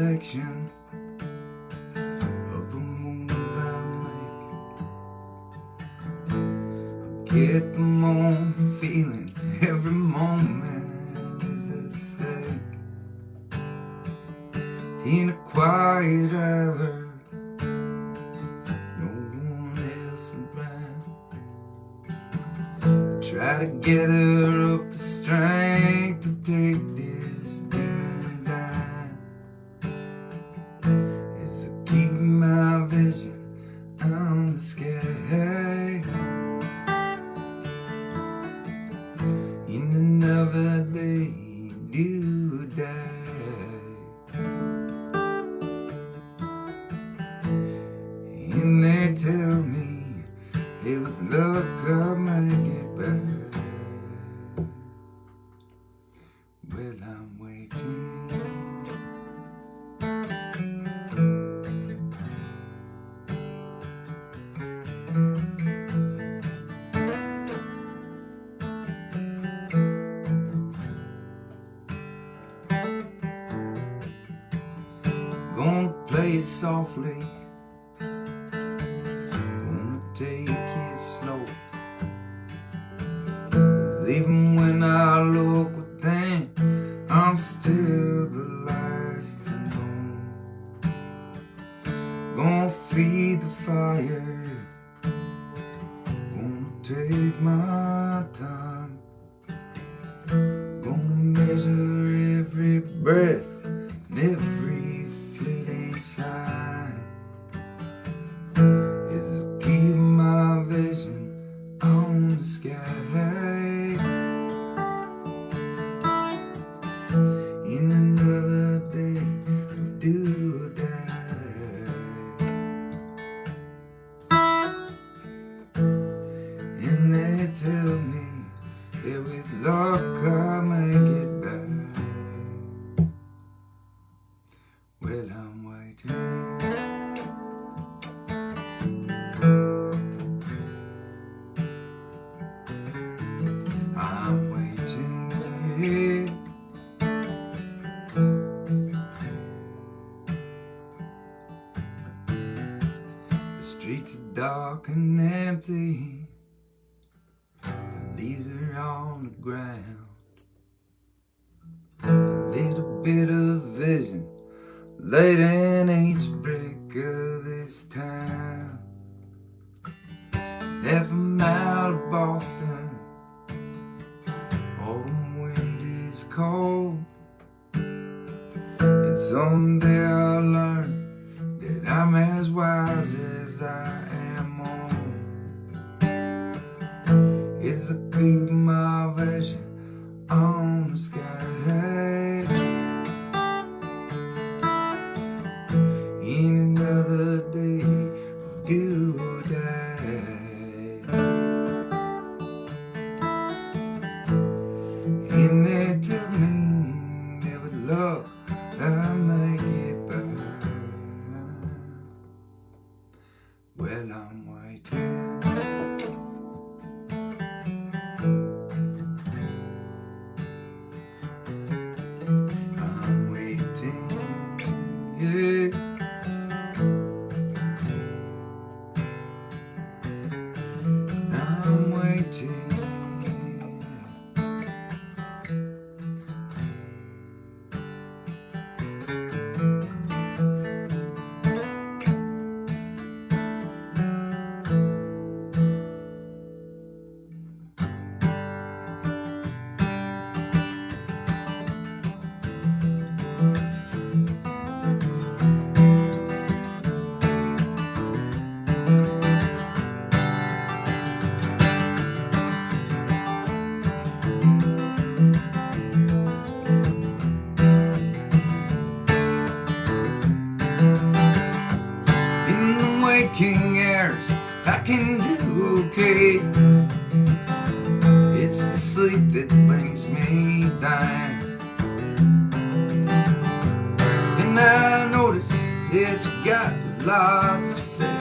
reflection of a move I make. I get the more feeling every moment is at stake. In a quiet hour, no one else around. I try to gather up the strength to take this demon down. As I keep my vision on the sky, in another day, do or die. And they tell me, hey, with luck I might get back. Well, I'm waiting. Gonna play it softly, take it slow. 'Cause even when I look within, I'm still the last to know. Gonna feed the fire, gonna take my time, gonna measure every breath and every fleeting sign. Is to keep my vision on the sky. In another day of do or die. And they tell me that with luck I might get back. Well, I'm waiting. I'm waiting here. The streets are dark and empty, the leaves are on the ground. A little bit of vision laid in each brick of this town. Half a mile of Boston, autumn wind is cold. And someday I'll learn that I'm as wise as I am old. It's a keep my vision on the sky. In another day of do or die. And they tell me that with luck I might get back. Well, I'm waiting. I'm waiting, yeah. I'm waiting. Waking hours I can do okay. It's the sleep that brings me down. And I notice that you got a lot to say.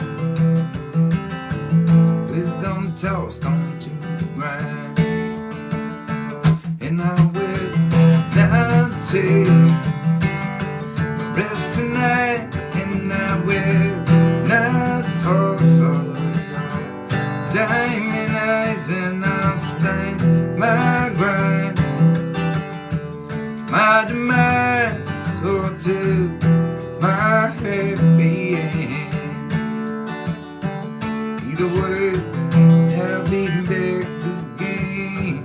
Wisdom tossed onto the ground. And I will not take rest tonight, and I will not fall for your diamond eyes, and I'll stand my grind, my demise, or to my happy end. Either way, I'll be back again.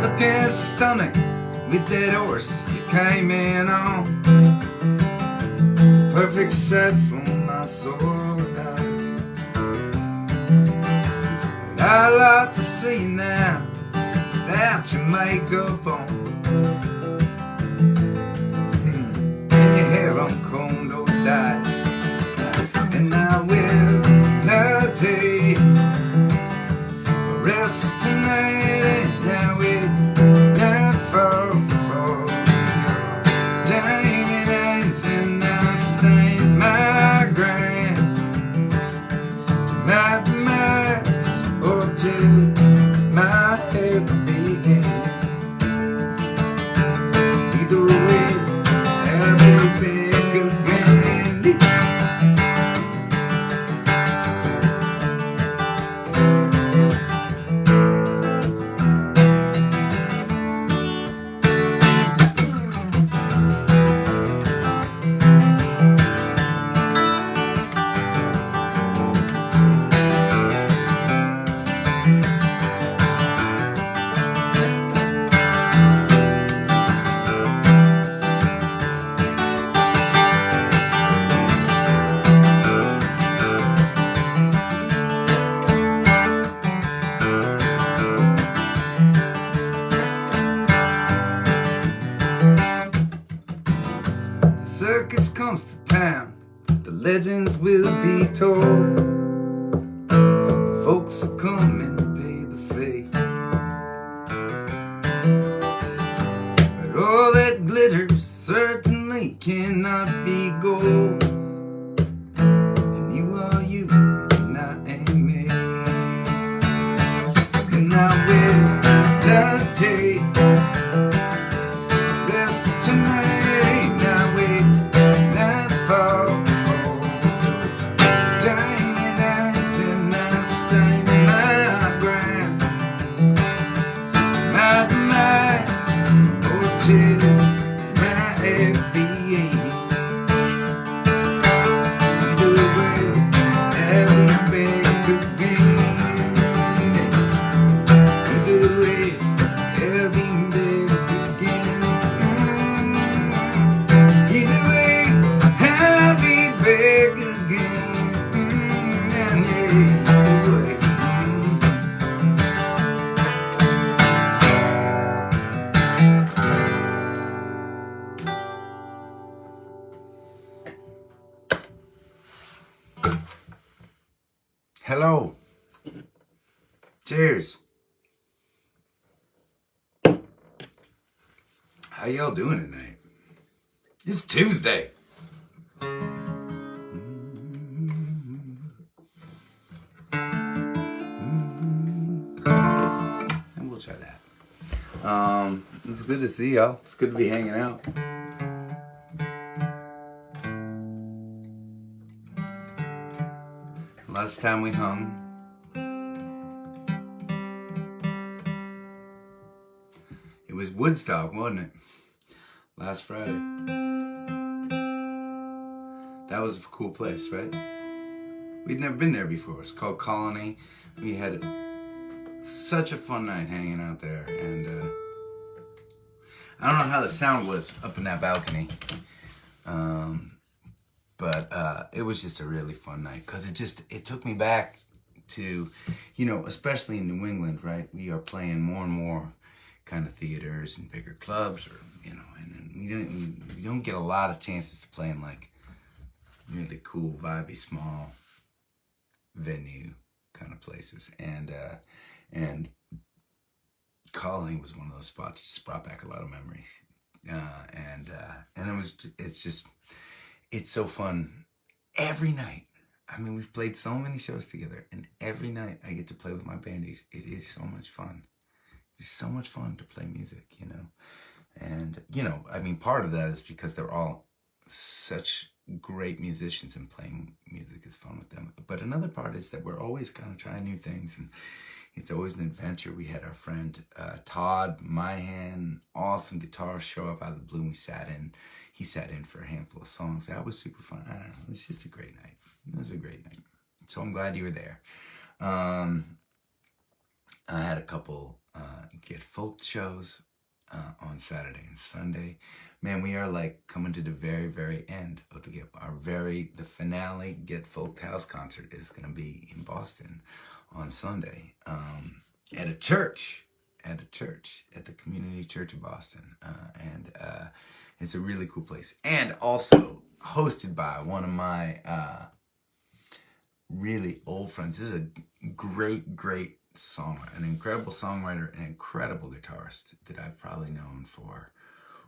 Looking stunning with that horse you came in on. Perfect sight for my sore eyes. But I like to see you now without your makeup on, and your hair uncombed or dyed. And I will not take a rest tonight, and I will not fall for your diamond eyes, and I'll stand my ground to my demise, or to my happy end. Either way, I'll be back again. Circus comes to town, the legends will be told. The folks will come and pay the fee, but all that glitters certainly cannot be gold. And you are you, and I am me, and I will not take rest tonight. Hello. Cheers. How y'all doing tonight? It's Tuesday. And we'll try that. It's good to see y'all. It's good to be hanging out. Last time we hung, it was Woodstock, wasn't it? Last Friday. That was a cool place, right? We'd never been there before. It's called Colony. We had such a fun night hanging out there, and I don't know how the sound was up in that balcony. But it was just a really fun night, because it took me back to, especially in New England, right? We are playing more and more kind of theaters and bigger clubs, or, and you don't get a lot of chances to play in like really cool, vibey, small venue kind of places. And Colony was one of those spots that just brought back a lot of memories. And it's so fun every night. I mean, we've played so many shows together, and every night I get to play with my bandies. It is so much fun. It's so much fun to play music, you know. And, you know, I mean, part of that is because they're all such great musicians, and playing music is fun with them. But another part is that we're always kind of trying new things, and it's always an adventure. We had our friend Todd Myhan, awesome guitarist, show up out of the blue. He sat in for a handful of songs. That was super fun. I don't know, it was just a great night. It was a great night. So I'm glad you were there. I had a couple Get Folk shows on Saturday and Sunday. Man, we are like coming to the very, very end of the finale Get Folk House concert is going to be in Boston on Sunday at a church, at the Community Church of Boston. And it's a really cool place. And also hosted by one of my really old friends. This is a great songwriter, an incredible songwriter, an incredible guitarist that I've probably known for,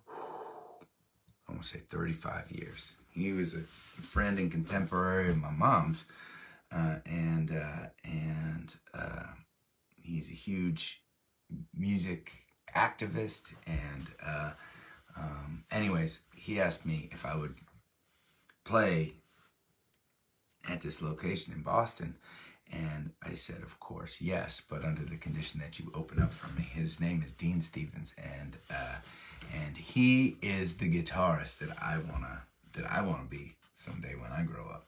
I want to say 35 years. He was a friend and contemporary of my mom's, and he's a huge music activist. And anyways, he asked me if I would play at this location in Boston, and I said, of course, yes, but under the condition that you open up for me. His name is Dean Stevens, and he is the guitarist that I wanna be someday when I grow up.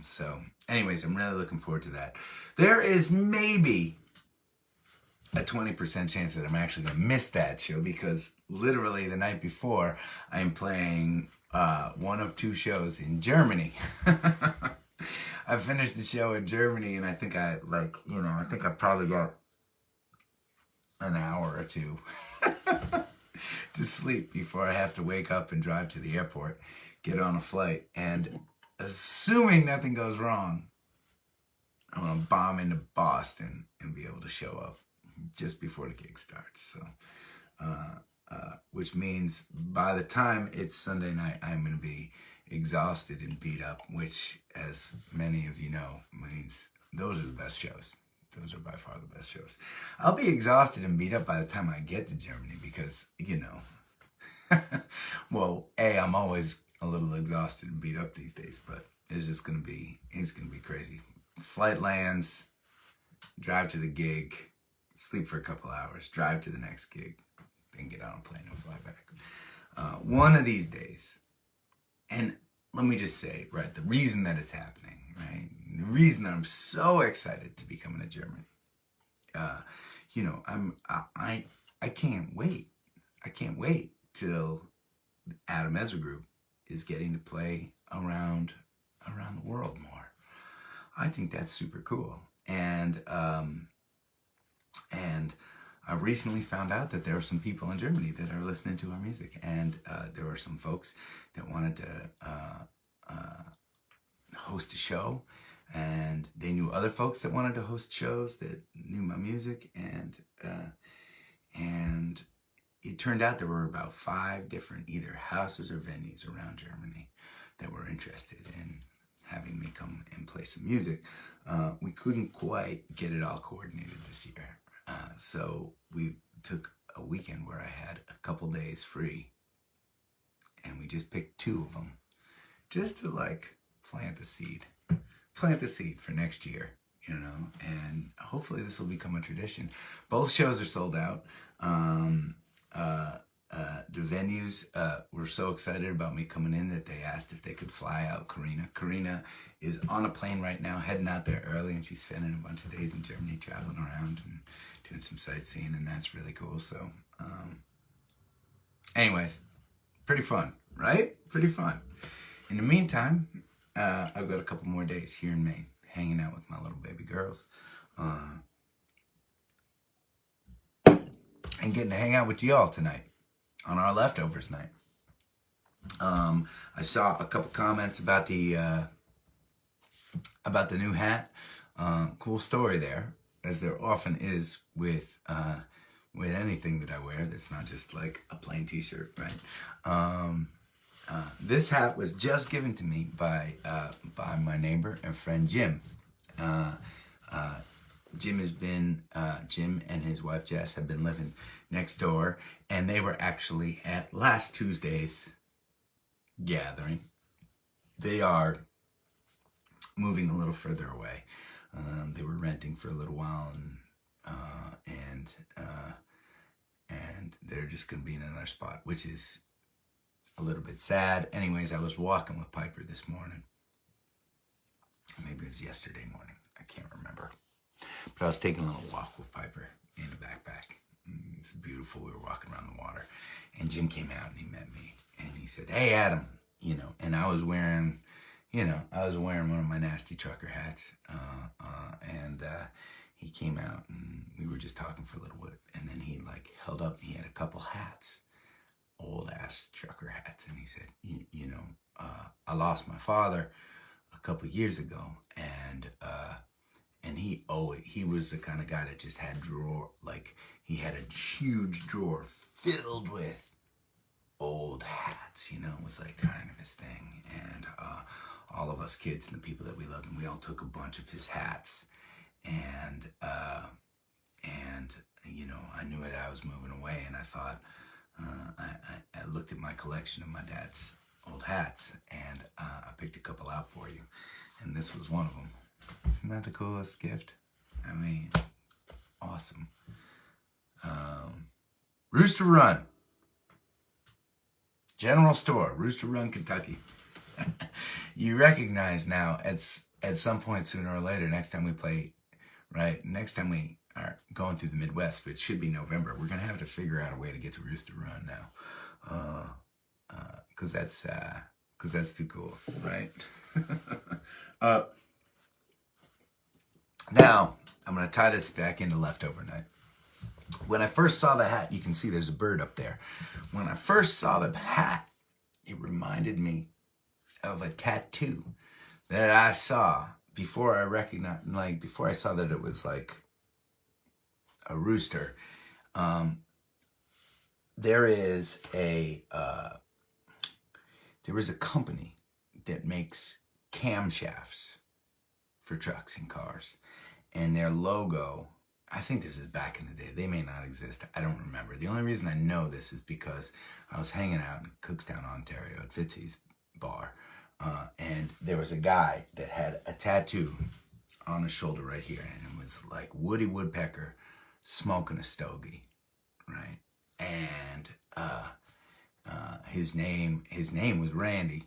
So, anyways, I'm really looking forward to that. There is maybe a 20% chance that I'm actually gonna miss that show, because literally the night before I'm playing one of two shows in Germany. I finished the show in Germany, and I think I probably got an hour or two to sleep before I have to wake up and drive to the airport, get on a flight, and assuming nothing goes wrong, I'm gonna bomb into Boston and be able to show up just before the gig starts. So, which means by the time it's Sunday night, I'm gonna be exhausted and beat up, which, as many of you know, means those are the best shows. Those are by far the best shows. I'll be exhausted and beat up by the time I get to Germany, because, you know, well, I'm always a little exhausted and beat up these days, but it's gonna be crazy. Flight lands, drive to the gig, sleep for a couple hours, drive to the next gig, then get on a plane and fly back. One of these days. And let me just say, right, the reason that it's happening, right, the reason I'm so excited to be coming to Germany, you know, I can't wait. I can't wait till Adam Ezra Group is getting to play around the world more. I think that's super cool. And I recently found out that there are some people in Germany that are listening to our music, and there were some folks that wanted to host a show, and they knew other folks that wanted to host shows that knew my music, and it turned out there were about 5 different either houses or venues around Germany that were interested in having me come and play some music. We couldn't quite get it all coordinated this year. So we took a weekend where I had a couple days free, and we just picked 2 of them just to like plant the seed for next year, you know, and hopefully this will become a tradition. Both shows are sold out. The venues were so excited about me coming in that they asked if they could fly out Karina. Karina is on a plane right now, heading out there early, and she's spending a bunch of days in Germany, traveling around and doing some sightseeing, and that's really cool. So, anyways, pretty fun, right? Pretty fun. In the meantime, I've got a couple more days here in Maine, hanging out with my little baby girls, and getting to hang out with y'all tonight on our leftovers night. I saw a couple comments about the new hat. Cool story there, as there often is with anything that I wear that's not just like a plain t-shirt, right? This hat was just given to me by my neighbor and friend Jim. Jim and his wife Jess have been living next door, and they were actually at last Tuesday's gathering. They are moving a little further away. They were renting for a little while, and they're just going to be in another spot, which is a little bit sad. Anyways, I was walking with Piper this morning. Maybe it was yesterday morning. I can't remember. But I was taking a little walk with Piper in a backpack. It was beautiful. We were walking around the water. And Jim came out and he met me. And he said, "Hey, Adam." And I was wearing, one of my nasty trucker hats. And he came out and we were just talking for a little bit. And then he held up, he had a couple hats, old ass trucker hats. And he said, I lost my father a couple years ago. And he was the kind of guy that just had he had a huge drawer filled with old hats, it was kind of his thing. And all of us kids and the people that we loved, and we all took a bunch of his hats. And I knew it. I was moving away, and I thought, I looked at my collection of my dad's old hats, and I picked a couple out for you, and this was one of them. Isn't that the coolest gift? I mean, awesome. Rooster Run. General Store, Rooster Run, Kentucky. You recognize now at some point sooner or later, next time we play, right? Next time we are going through the Midwest, which should be November, we're going to have to figure out a way to get to Rooster Run now. Because that's too cool, right? Now, I'm going to tie this back into leftover night. When I first saw the hat, you can see there's a bird up there. When I first saw the hat, it reminded me of a tattoo that I saw before I recognized, before I saw that it was a rooster. There is a company that makes camshafts for trucks and cars, and their logo, I think this is back in the day, they may not exist, I don't remember. The only reason I know this is because I was hanging out in Cookstown, Ontario at Fitzy's bar, and there was a guy that had a tattoo on his shoulder right here, and it was like Woody Woodpecker smoking a stogie, right? And his name was Randy.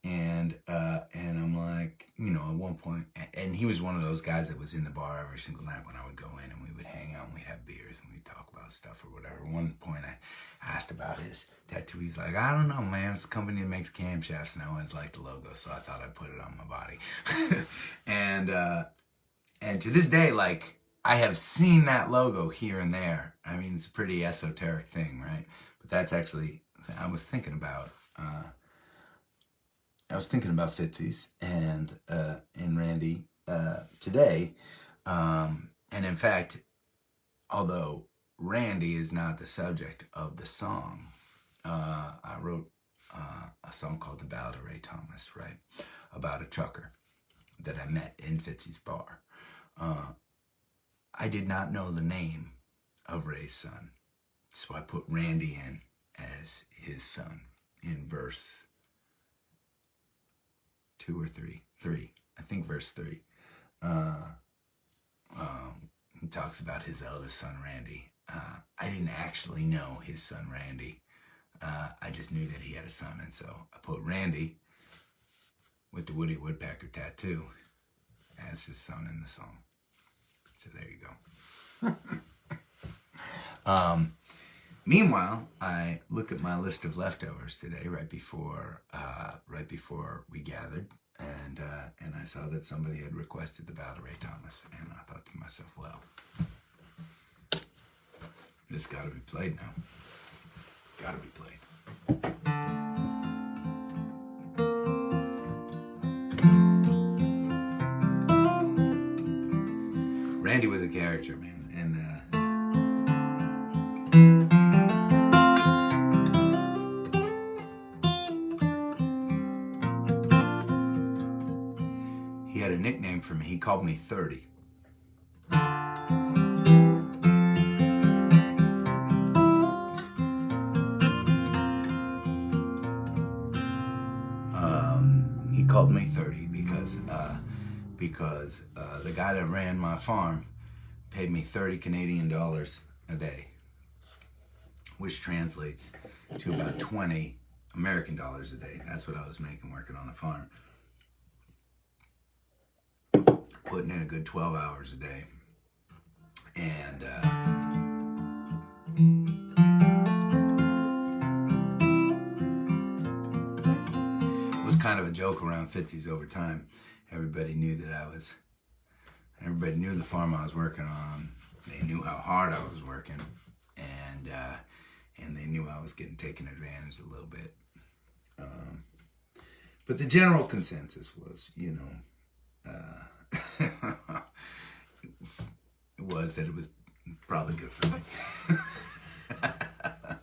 And I'm like, at one point, and he was one of those guys that was in the bar every single night when I would go in, and we would hang out and we'd have beers and we'd talk about stuff or whatever. One point I asked about his tattoo. He's like, "I don't know, man. It's a company that makes camshafts, and I always liked the logo, so I thought I'd put it on my body." And to this day, I have seen that logo here and there. I mean, it's a pretty esoteric thing, right? But that's actually, I was thinking about Fitzy's and Randy today. And in fact, although Randy is not the subject of the song, I wrote a song called The Ballad of Ray Thomas, right? About a trucker that I met in Fitzy's bar. I did not know the name of Ray's son, so I put Randy in as his son in verse 2 or 3, I think verse 3. He talks about his eldest son, Randy. I didn't actually know his son, Randy. I just knew that he had a son, and so I put Randy with the Woody Woodpecker tattoo as his son in the song. So there you go. Meanwhile, I look at my list of leftovers today, right before we gathered, and I saw that somebody had requested the Ballad of Ray Thomas, and I thought to myself, well, this got to be played now. It's got to be played. Randy was a character, man, and he called me 30. He called me 30 because the guy that ran my farm paid me 30 Canadian dollars a day, which translates to about 20 American dollars a day. That's what I was making working on the farm. Putting in a good 12 hours a day. And it was kind of a joke around Fitzy's over time. Everybody knew the farm I was working on. They knew how hard I was working, and they knew I was getting taken advantage a little bit. But the general consensus was, was that it was probably good for me.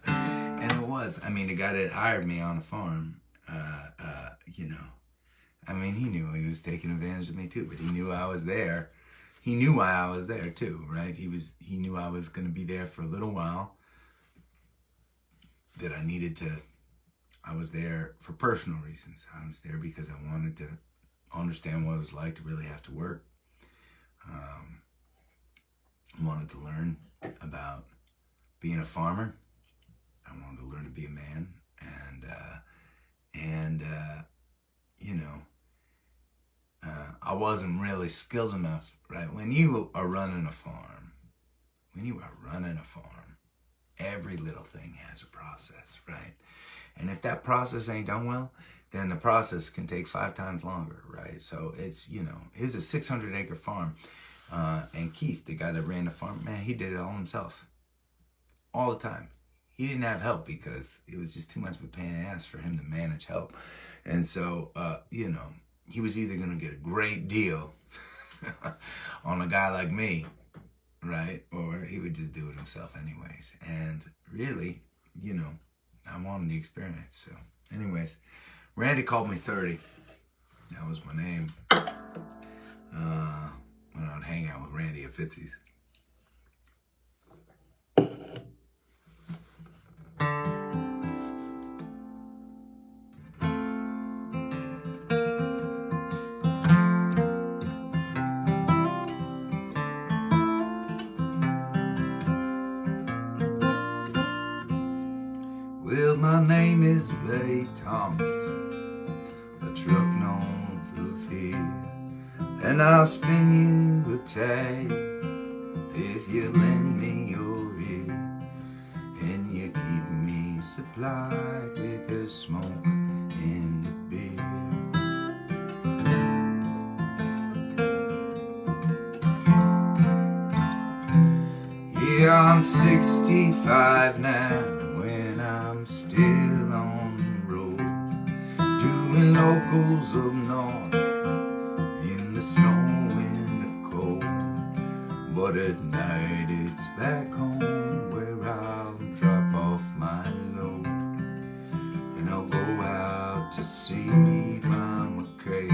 And it was. I mean, the guy that hired me on the farm, he knew he was taking advantage of me too, but he knew I was there. He knew why I was there too, right? He knew I was going to be there for a little while, that I was there for personal reasons. I was there because I wanted to understand what it was like to really have to work. I wanted to learn about being a farmer. I wanted to learn to be a man, I wasn't really skilled enough, right? When you are running a farm, every little thing has a process, right? And if that process ain't done well, then the process can take 5 times longer, right? So it's, it's a 600-acre farm. And Keith, the guy that ran the farm, man, he did it all himself. All the time. He didn't have help because it was just too much of a pain in the ass for him to manage help. And so, he was either going to get a great deal on a guy like me, right? Or he would just do it himself anyways. And really, I wanted the experience. So anyways, Randy called me 30. That was my name. When I'd hang out with Randy at Fitzy's. Well, my name is Ray Thomas, a truck known for fear, and I'll spin you the tag if you lend me your ear, and you keep me supplied with your smoke and the beer. Yeah, I'm 65 now, when I'm still on the road, doing locals up north, in the snow and the cold. But at night it's back home where I'll drop off my load, and I'll go out to see my Michaela.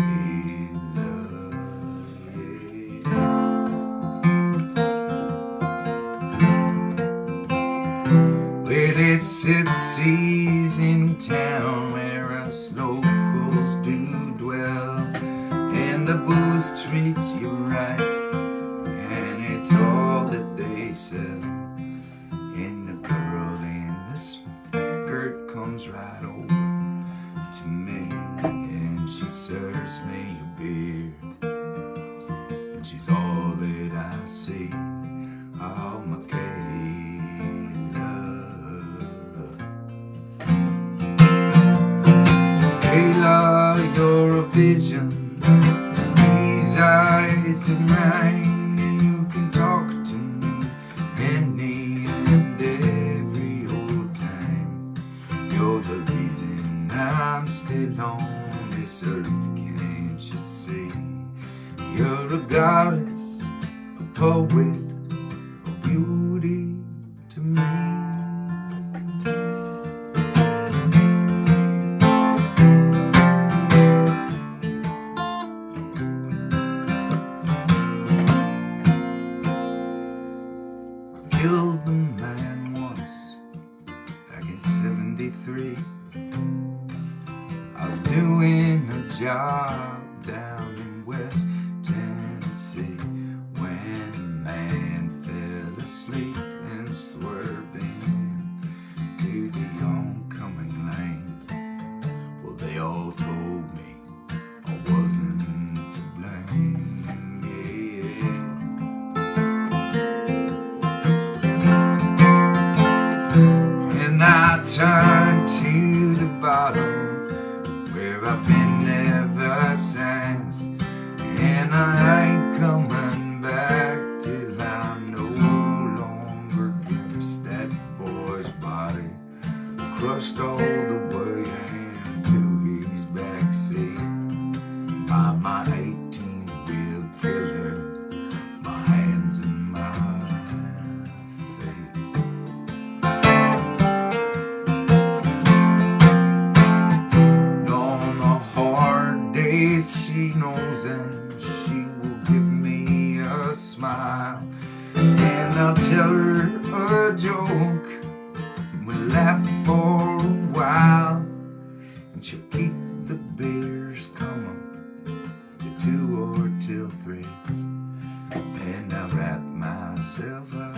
Well, it's Fitzy's in town where us locals do dwell, and the booze treats you right, and it's all that they sell. And the girl in the skirt comes right over to me, and she serves me a beer, and she's all that I see. Oh, Michaela, you're a vision to these eyes of mine, and you can talk to me any and every old time. You're the reason I'm still on this earth, can't you see? You're a goddess, a poet, a beauty to me. killed a man once back in '73. I was doing a job down in West Tennessee when a man fell asleep and swerved into the oncoming lane. Well, they all told me I wasn't to blame, yeah. And I turned to the bottom where I've been ever since, and I ain't coming back till I no longer glimpse that boy's body crushed all the way into his backseat by my 18-wheel killer, my hands and my feet. On the hard days she knows, and she will give me a smile, and I'll tell her a joke, we'll laugh for a while, and she'll keep the beers coming till 2 or till 3, and I'll wrap myself up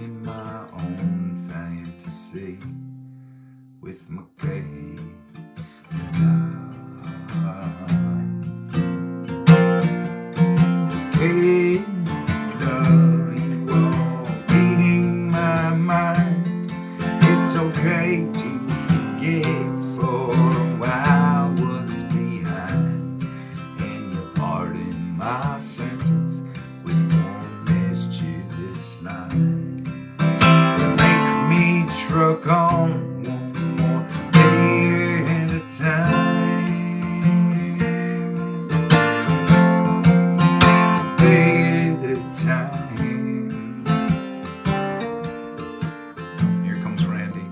in my own fantasy with my cake. Hey, you are reading my mind. It's okay to forget for a while what's behind, and you'll pardon my sentence with more mischievous mind. Make me truck on one more day at a time. Here comes Randy.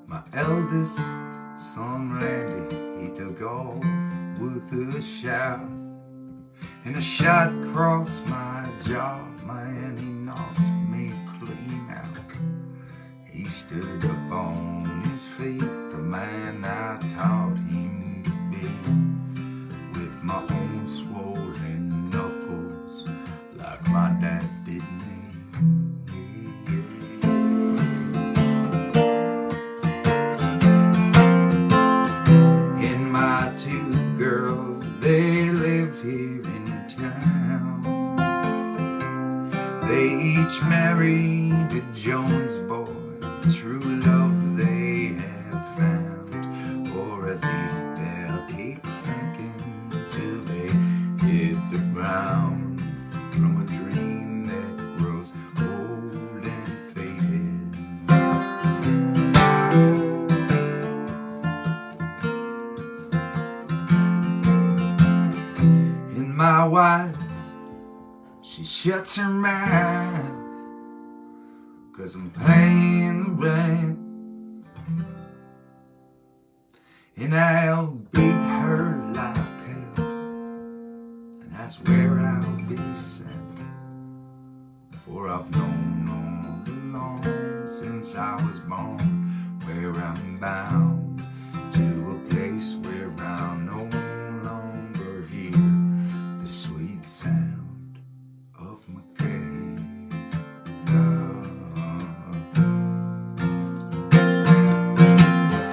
My eldest son Randy, he took off with a shout, and a shot crossed my jaw, man, he knocked me clean out. He stood up on his feet, the man I taught him to be, with my own swollen knuckles, like my dad did me. And my 2 girls, they live here in town. They each married a Jones boy, true love they have found, or at least they'll keep thinking till they hit the ground from a dream that grows old and faded. And my wife, she shuts her mouth, 'cause I'm paying the rent, and I'll beat her like hell, and that's where I'll be sent. For I've known all along since I was born where I'm bound to a place where I'll no longer hear the sweet sound of my cave.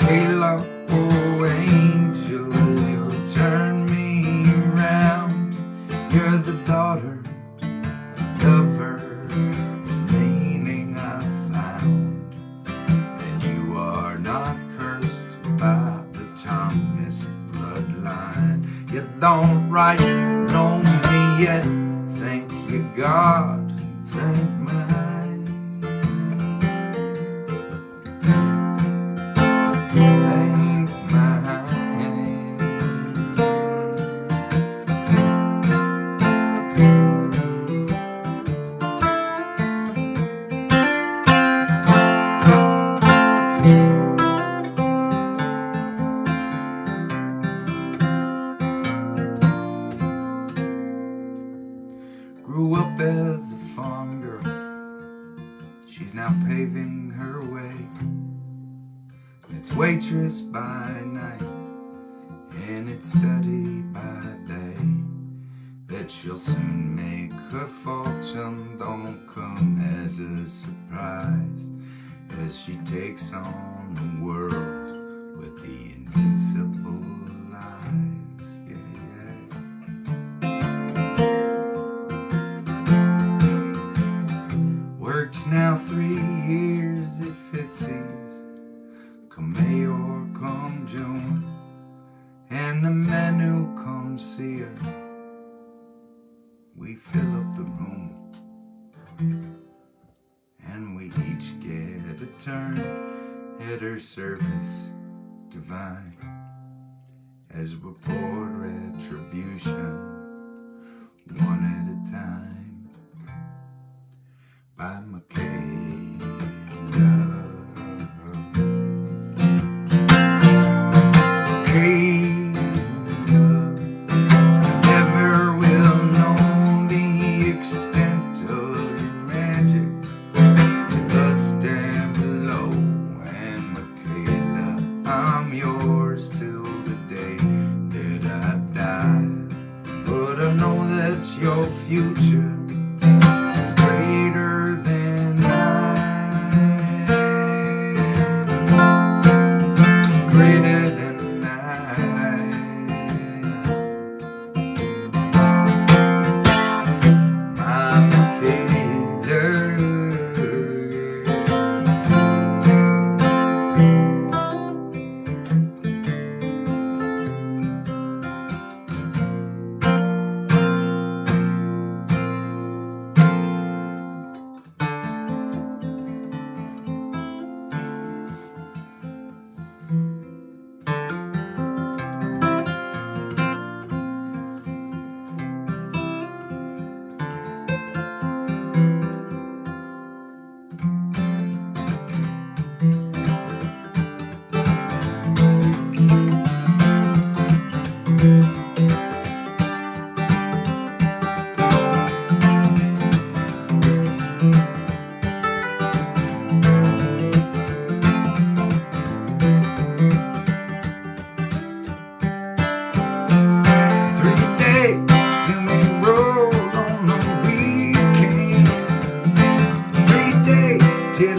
Hey, love, oh angel, you'll turn me around. You're the daughter, lover, the meaning I found, and you are not cursed by the Thomas bloodline. You don't right know me yet, thank you God, thank mine. Thank mine. She's now paving her way. It's waitress by night, and it's study by day. Bet she'll soon make her fortune. Don't come as a surprise as she takes on the world with the invincible eyes. Worked now 3 years at Fitzy's, come May or come June, and the men who come see her, we fill up the room, and we each get a turn at her service divine, as we poured retribution one at a time. By Michaela. Never will know the extent of your magic to us down below. And Michaela, I'm yours till the day that I die. But I know that your future is greater than mine, greater than till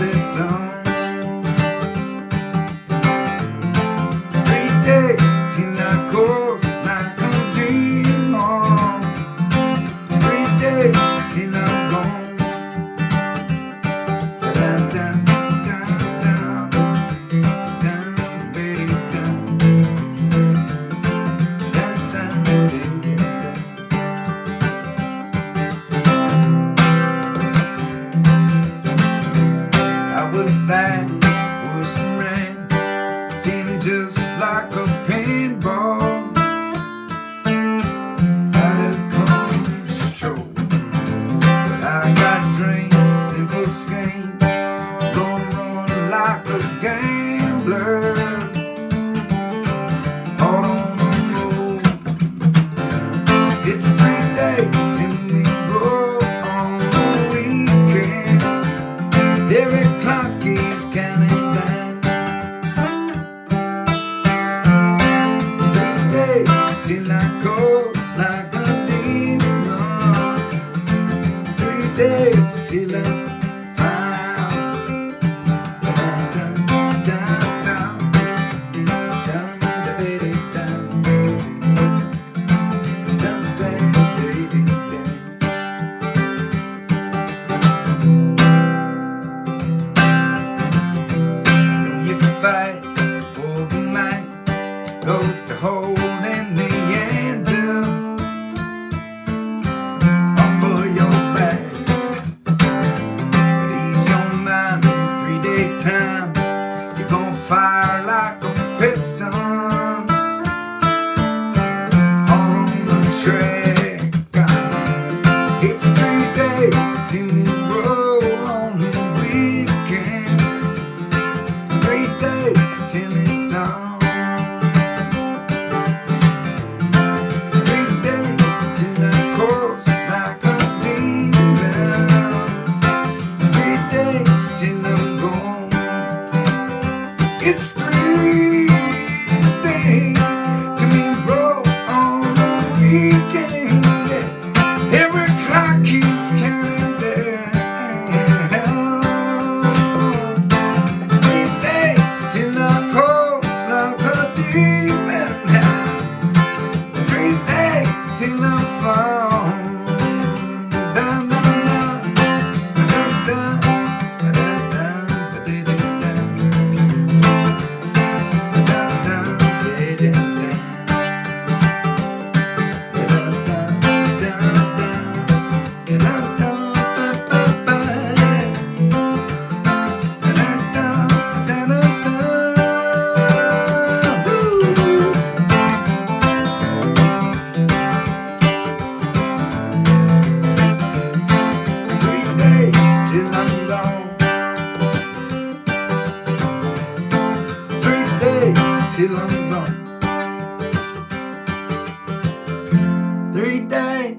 3 days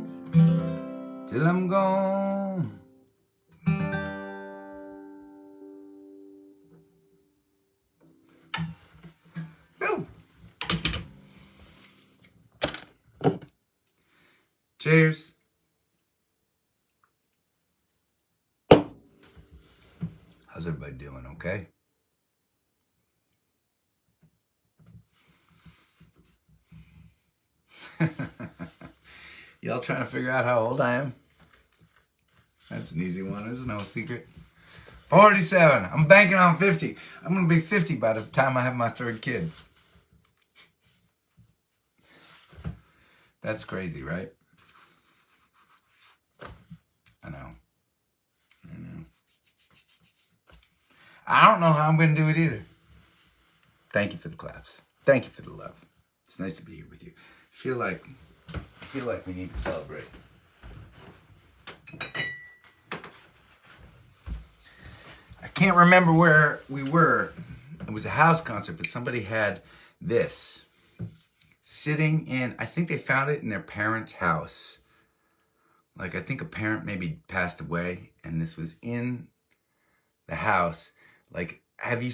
till I'm gone. Woo. Cheers. How's everybody doing? Okay? Y'all trying to figure out how old I am? That's an easy one. There's no secret. 47. I'm banking on 50. I'm going to be 50 by the time I have my 3rd kid. That's crazy, right? I know. I don't know how I'm going to do it either. Thank you for the claps. Thank you for the love. It's nice to be here with you. I feel like we need to celebrate. I can't remember where we were. It was a house concert, but somebody had this sitting in, I think they found it in their parents' house. Like, I think a parent maybe passed away, and this was in the house. Like, have you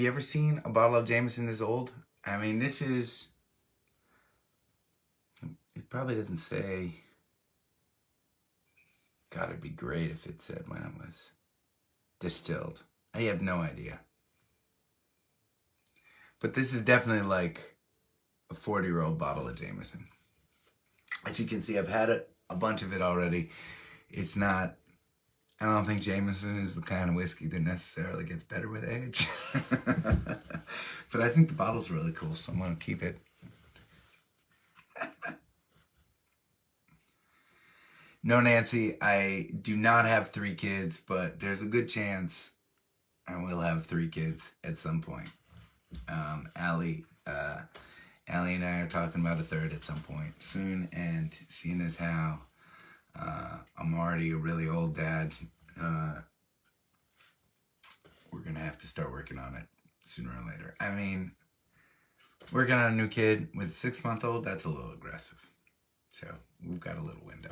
ever seen a bottle of Jameson this old? I mean, this is, it probably doesn't say, God, it'd be great if it said when it was distilled. I have no idea. But this is definitely like a 40-year-old bottle of Jameson. As you can see, I've had a bunch of it already. It's not, I don't think Jameson is the kind of whiskey that necessarily gets better with age. But I think the bottle's really cool, so I'm going to keep it. No, Nancy, I do not have 3 kids, but there's a good chance I will have 3 kids at some point. Allie and I are talking about a 3rd at some point soon, and seeing as how I'm already a really old dad, we're going to have to start working on it sooner or later. I mean, working on a new kid with a 6-month-old, that's a little aggressive. So we've got a little window.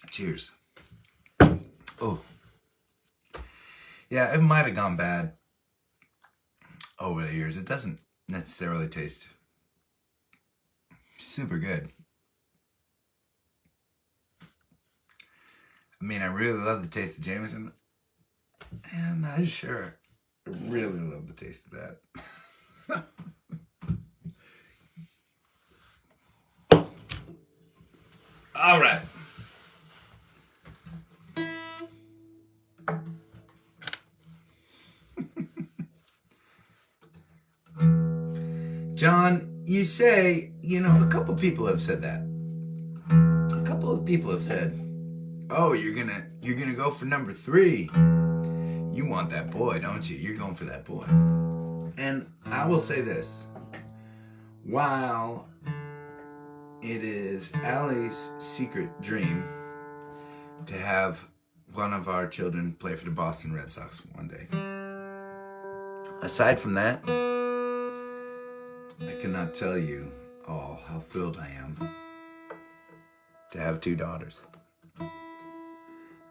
Cheers. Oh. Yeah, it might have gone bad over the years. It doesn't necessarily taste super good. I mean, I really love the taste of Jameson. I'm not sure. I really love the taste of that. All right. John, you say, a couple people have said that. A couple of people have said, oh, you're gonna go for number 3. You want that boy, don't you? You're going for that boy. And I will say this. While it is Allie's secret dream to have one of our children play for the Boston Red Sox one day, aside from that, I cannot tell you all how thrilled I am to have 2 daughters.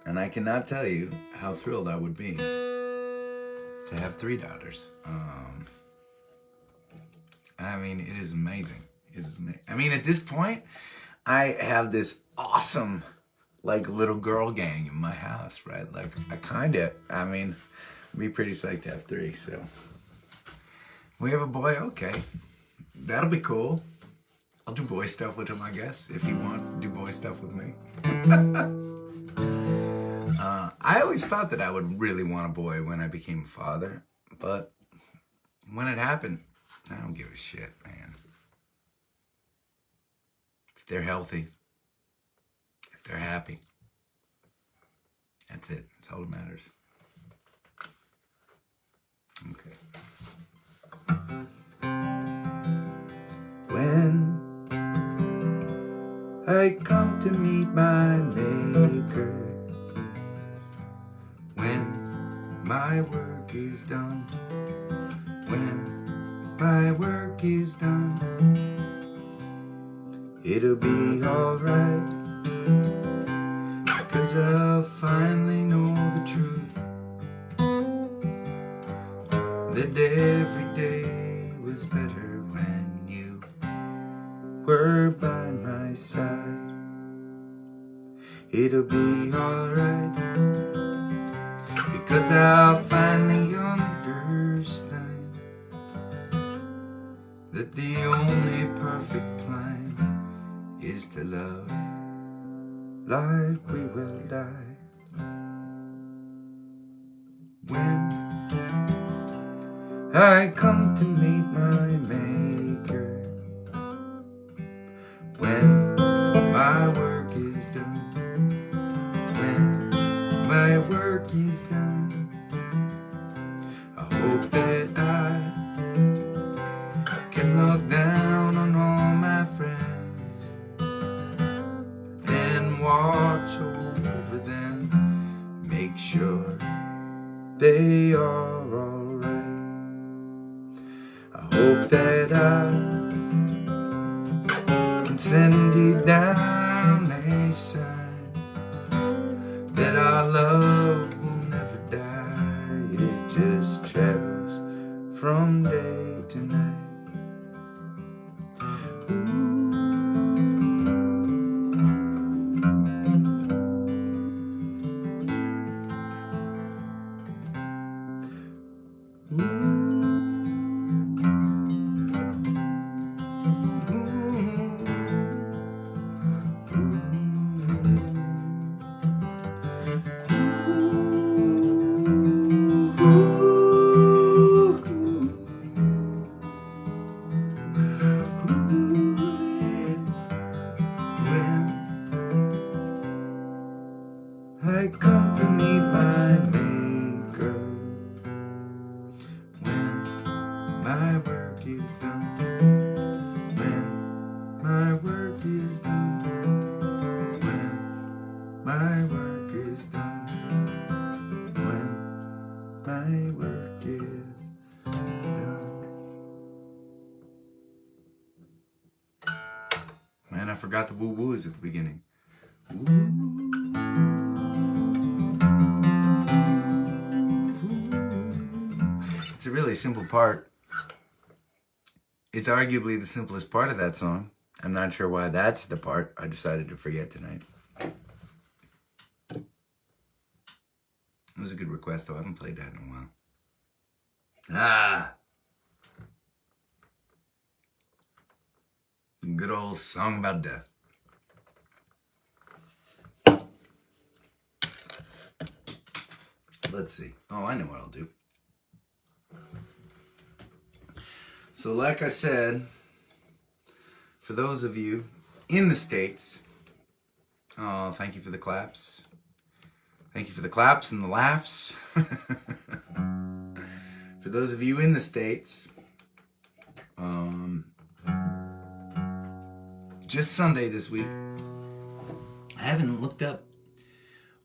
And I cannot tell you how thrilled I would be to have 3 daughters. I mean, it is amazing. It is amazing. I mean, at this point, I have this awesome, little girl gang in my house, right? I'd be pretty psyched to have 3, so. We have a boy, okay. That'll be cool. I'll do boy stuff with him, I guess, if he wants to do boy stuff with me. I always thought that I would really want a boy when I became a father, but when it happened, I don't give a shit, man. If they're healthy, if they're happy, that's it. That's all that matters. Okay. When I come to meet my maker, when my work is done, When my work is done, it'll be alright, 'cause I'll finally know the truth, that every day was better when you were by my side. It'll be alright, because I'll finally understand that the only perfect plan is to love like we will die. When I come to meet my maker, when my work is done, when my work is done, I hope that I can look down on all my friends and watch over them, make sure they are alright. I hope that I can send you down a sign that our love will never die. It just travels from day to night. I come to meet my maker, when my work is done, when my work is done, when my work is done, when my work is done. Man, I forgot the woo-woos at the beginning. It's a really simple part. It's arguably the simplest part of that song. I'm not sure why that's the part I decided to forget tonight. It was a good request, though. I haven't played that in a while. Good old song about death. Let's see. Oh, I know what I'll do. So like I said, for those of you in the States, oh, thank you for the claps. Thank you for the claps and the laughs. For those of you in the States, just Sunday this week, I haven't looked up.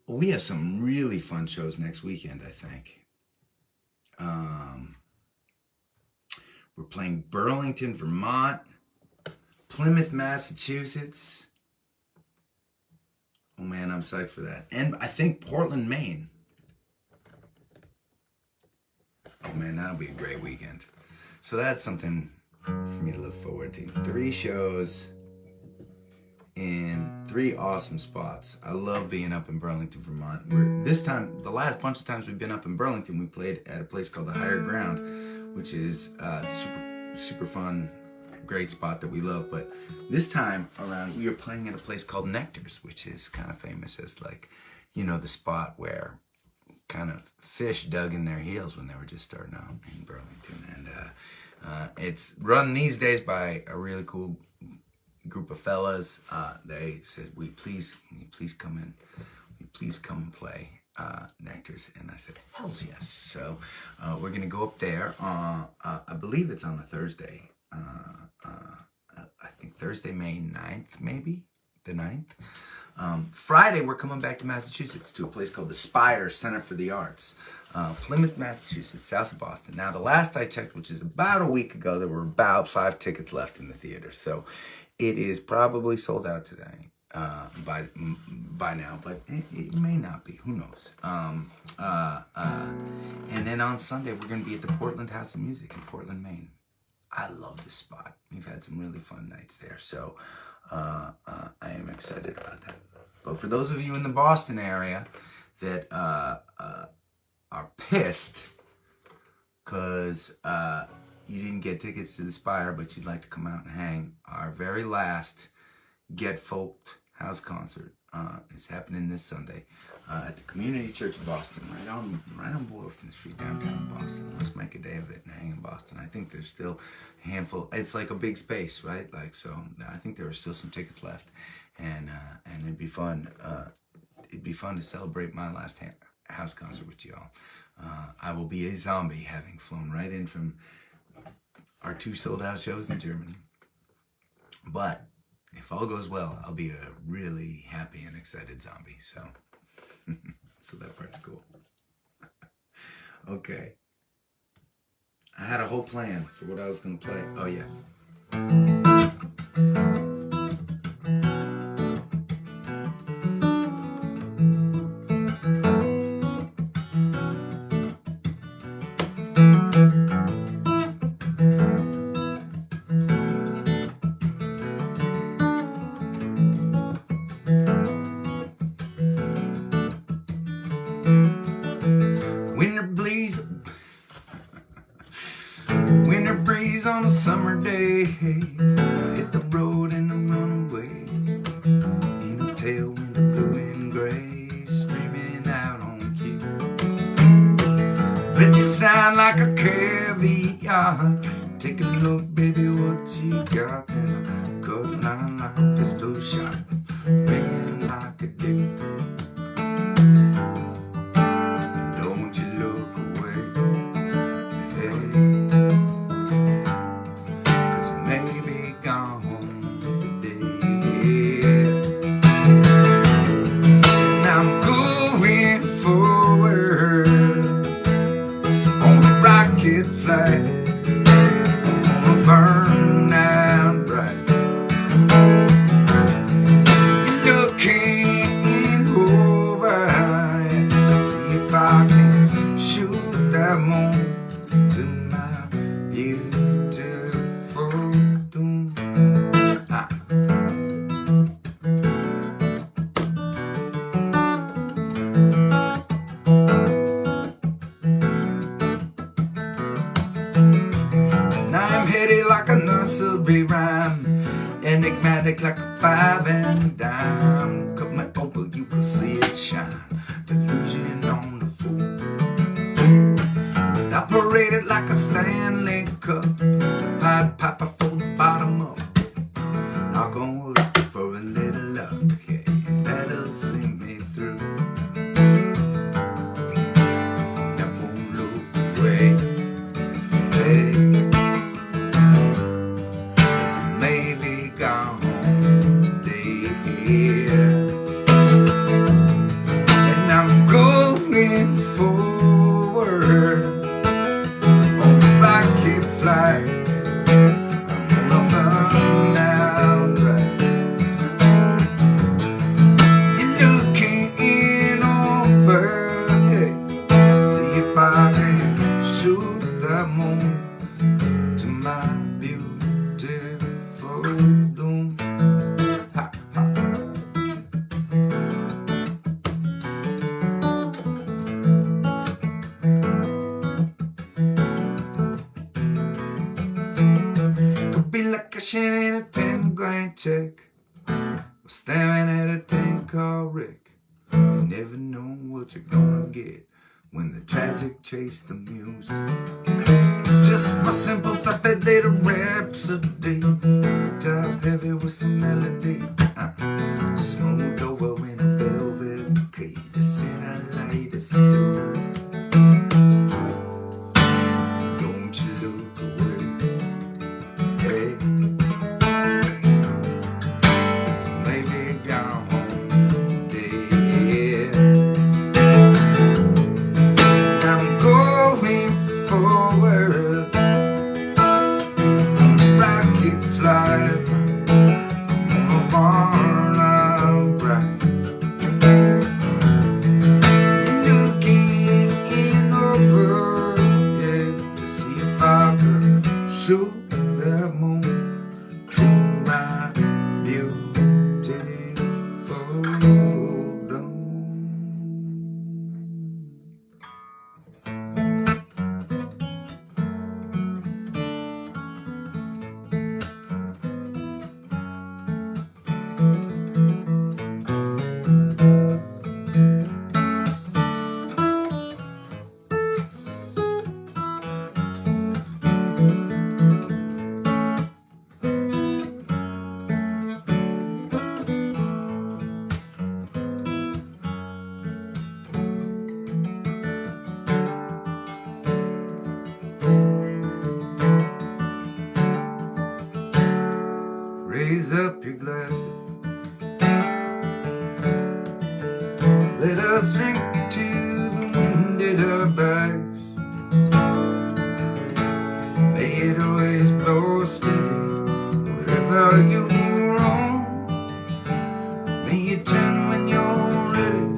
Well, we have some really fun shows next weekend, I think. We're playing Burlington, Vermont, Plymouth, Massachusetts. Oh man, I'm psyched for that. And I think Portland, Maine. Oh man, that'll be a great weekend. So that's something for me to look forward to. 3 shows in 3 awesome spots. I love being up in Burlington, Vermont. This time, the last bunch of times we've been up in Burlington, we played at a place called the Higher Ground, which is super fun, great spot that we love. But this time around, we were playing at a place called Nectar's, which is kind of famous as, like, you know, the spot where kind of fish dug in their heels when they were just starting out in Burlington. And it's run these days by a really cool group of fellas. They said, will you please come in? Will you please come and play Nectar's? And I said, hells yes. So we're gonna go up there. I believe it's on a Thursday. I think Thursday, May 9th, maybe the 9th. Friday, we're coming back to Massachusetts to a place called the Spire Center for the Arts. Plymouth, Massachusetts, south of Boston. Now, the last I checked, which is about a week ago, there were about 5 tickets left in the theater. So it is probably sold out today by now, but it may not be. Who knows? And then on Sunday, we're going to be at the Portland House of Music in Portland, Maine. I love this spot. We've had some really fun nights there. So I am excited about that. But for those of you in the Boston area that are pissed because you didn't get tickets to the Spire, but you'd like to come out and hang, our very last Get Folked house concert is happening this Sunday at the Community Church of Boston, right on Boylston Street, downtown Boston. Let's make a day of it and hang in Boston. I think there's still a handful. It's like a big space, right? Like, so I think there are still some tickets left, and it'd be fun. It'd be fun to celebrate my last house concert with y'all. I will be a zombie, having flown right in from our 2 sold-out shows in Germany. But if all goes well, I'll be a really happy and excited zombie. So, so that part's cool. Okay. I had a whole plan for what I was going to play. Oh, yeah. Winter breeze on a summer day, hit the road and I'm running away. In a tailwind of blue and gray, streaming out on cue. Bet you sound like a caveat. Take a look, baby, what you got. And a cut line like a pistol shot, ringing like a dick. Don't you look away, hey, 'cause it may be gone today. And I'm going forward on a rocket flight, on a burn out bright. Looking over to see if I can shoot that moon to my beautiful doom. Ah. Now I'm headed like a nursery rhyme, enigmatic like a 5 and a dime. Cut me over, you can see it shine. Delusion on the fool. Operated like a Stanley Cup, Pied Piper for the bottom up. Knock on wood for a little luck, yeah, and that'll see me through. That won't look away, hey. It's maybe gone today, and I'm going forward on a rocket flight. I'm gonna burn out bright. You're looking over, hey, to see if I can shoot that moon to my beautiful doom. Ha, ha. Could be like cashing in a 10-grand check, or staring at a thing called Rick. You never know what you're gonna get when the tragic chase the muse. It's just my simple flappy little rhapsody, top heavy with some melody. Smooth over in a velvet bouquet, to send a light to soothe. Don't you look away, hey. It's maybe gone us drink to the wind at our backs. May it always blow steady wherever you roam. May you turn when you're ready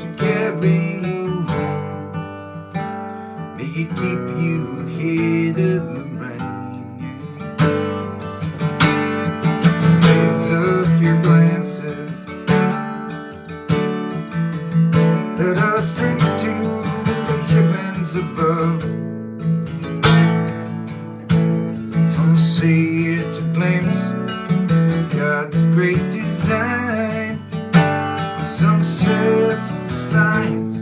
to carry you home. May it keep you ahead of the rain. Raise up your glances, let us drink to the heavens above. Some say it's a glimpse of God's great design. Some say it's the signs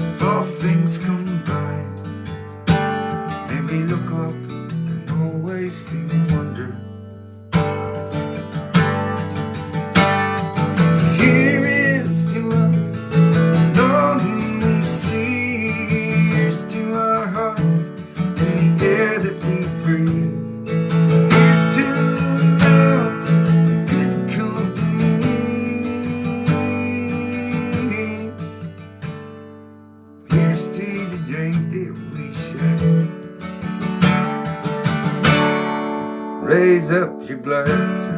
of all things combined. Maybe look up and always feel wonder. Here is to us and all we see. Here's to our hearts and the air that we breathe. Here's to love, good company. Here's to the drink that we share. Raise up your glasses,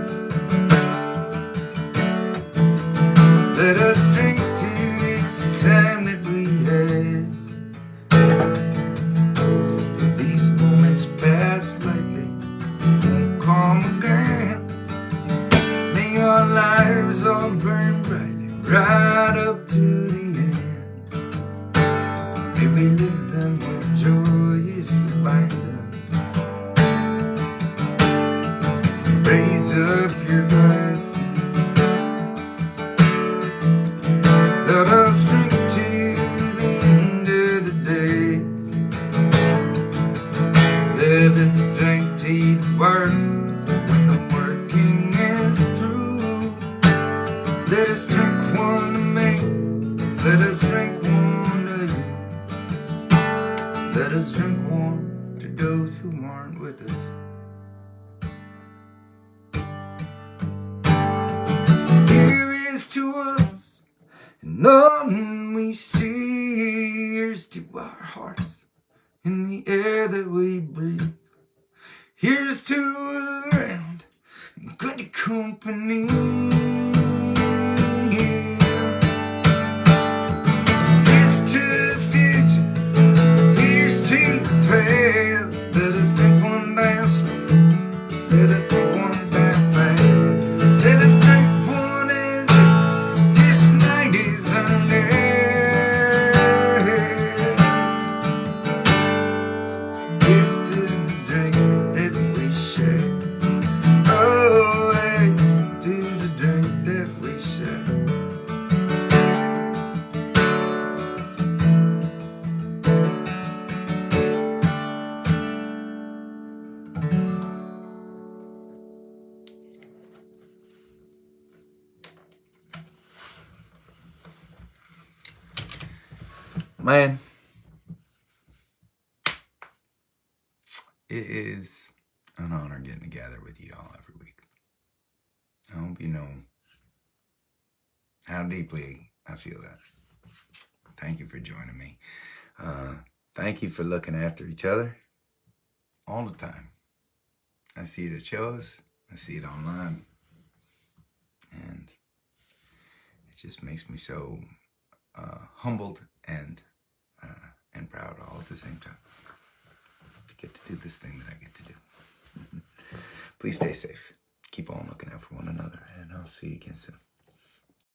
let us drink to this time that we had. For these moments pass lightly, won't come again. May our lives all burn brightly right up to the end. May we live them with joy is abandon. Raise up your glasses, let us drink to the end of the day. Let us drink to work when the working is through. Let us drink one to me, let us drink one to you. Let us drink one to those who aren't with us. Here is to us and none we see. Here's to our hearts in the air that we breathe. Here's to the ground and good company. Here's to the future, here's to the past. Let us drink one dance slow, let us drink one dance fast. Let us drink one as if this night is our last. Here's to the drink that we share. Oh, hey, to the drink that we share. Man, it is an honor getting together with you all every week. I hope you know how deeply I feel that. Thank you for joining me. Thank you for looking after each other all the time. I see it at shows, I see it online, and it just makes me so humbled and proud all at the same time to get to do this thing that I get to do. Please stay safe. Keep on looking out for one another, and I'll see you again soon.